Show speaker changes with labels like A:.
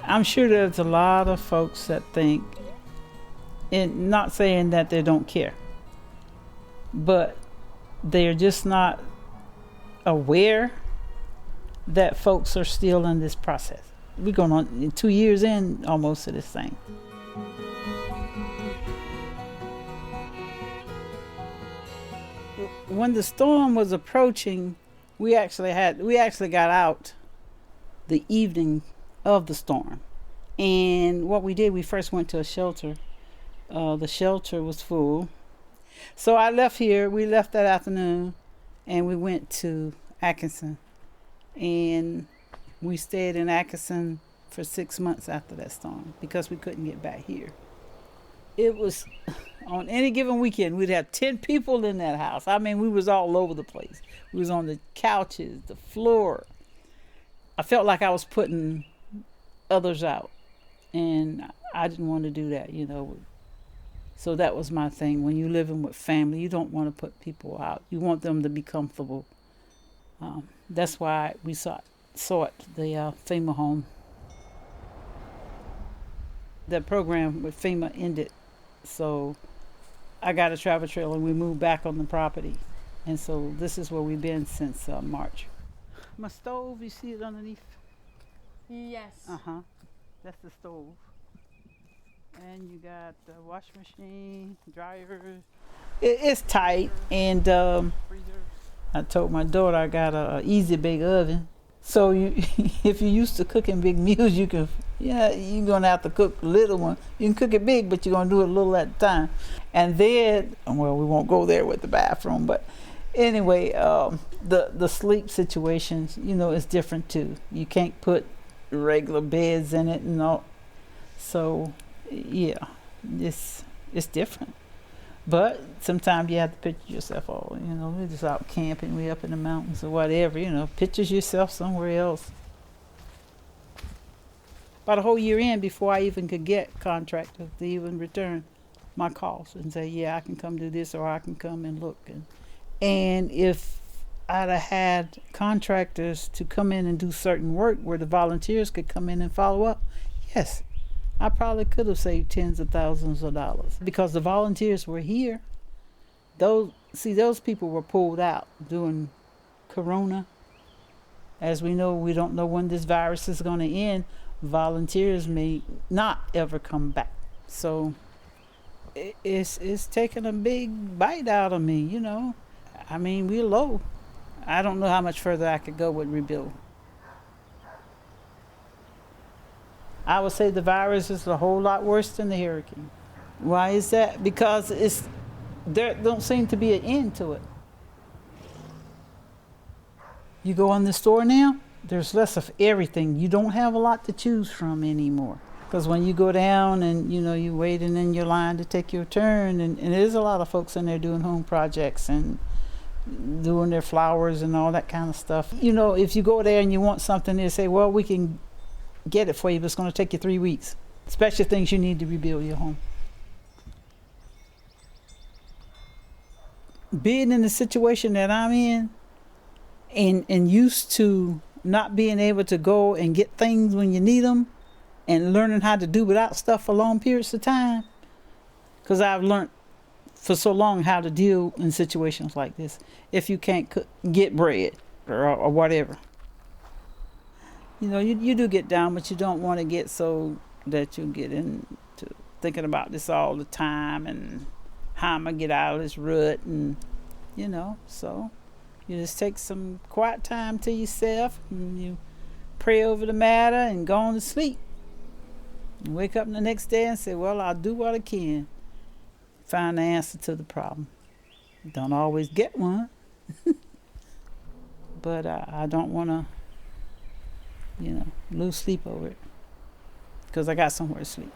A: I'm sure there's a lot of folks that think, and not saying that they don't care, but they're just not aware that folks are still in this process. We're going on 2 years in almost to this thing. When the storm was approaching, we actually got out the evening of the storm. And what we did, we first went to a shelter. The shelter was full. So I left here, we left that afternoon, and we went to Atkinson. And we stayed in Atkinson for 6 months after that storm because we couldn't get back here. It was, on any given weekend, we'd have 10 people in that house. I mean, we was all over the place. We was on the couches, the floor. I felt like I was putting others out. And I didn't want to do that, you know. So that was my thing. When you're living with family, you don't want to put people out. You want them to be comfortable. That's why we sought the FEMA home. The program with FEMA ended. So I got a travel trailer and we moved back on the property. And so this is where we've been since March. My stove, you see it underneath?
B: Yes.
A: That's the stove. And you got the washing machine, dryer. It's tight. And I told my daughter I got a easy bake oven. So if you're used to cooking big meals, you're gonna have to cook a little one. You can cook it big, but you're gonna do it a little at a time. And then, well, we won't go there with the bathroom, but anyway, the sleep situations, you know, is different too. You can't put regular beds in it and all. So yeah, it's different. But sometimes you have to picture yourself all, you know, we're just out camping, we're up in the mountains or whatever, you know, picture yourself somewhere else. About a whole year in before I even could get contractors to even return my calls and say, yeah, I can come do this or I can come and look. And if I'd have had contractors to come in and do certain work where the volunteers could come in and follow up, yes, I probably could have saved tens of thousands of dollars because the volunteers were here. Those people were pulled out during Corona. As we know, we don't know when this virus is going to end. Volunteers may not ever come back. So it's taking a big bite out of me, you know. I mean, we're low. I don't know how much further I could go with rebuild. I would say the virus is a whole lot worse than the hurricane. Why is that? Because there don't seem to be an end to it. You go in the store now, there's less of everything. You don't have a lot to choose from anymore. Because when you go down and, you know, you're waiting in your line to take your turn, and there's a lot of folks in there doing home projects and doing their flowers and all that kind of stuff. You know, if you go there and you want something, they say, well, we can get it for you, but it's going to take you 3 weeks. Especially things you need to rebuild your home. Being in the situation that I'm in and used to not being able to go and get things when you need them and learning how to do without stuff for long periods of time, because I've learned for so long how to deal in situations like this. If you can't get bread or whatever. You know, you do get down, but you don't want to get so that you get into thinking about this all the time and how I'm going to get out of this rut. And, you know, so you just take some quiet time to yourself and you pray over the matter and go on to sleep. You wake up the next day and say, well, I'll do what I can. Find the answer to the problem. Don't always get one. But I don't want to, you know, lose sleep over it, because I got somewhere to sleep.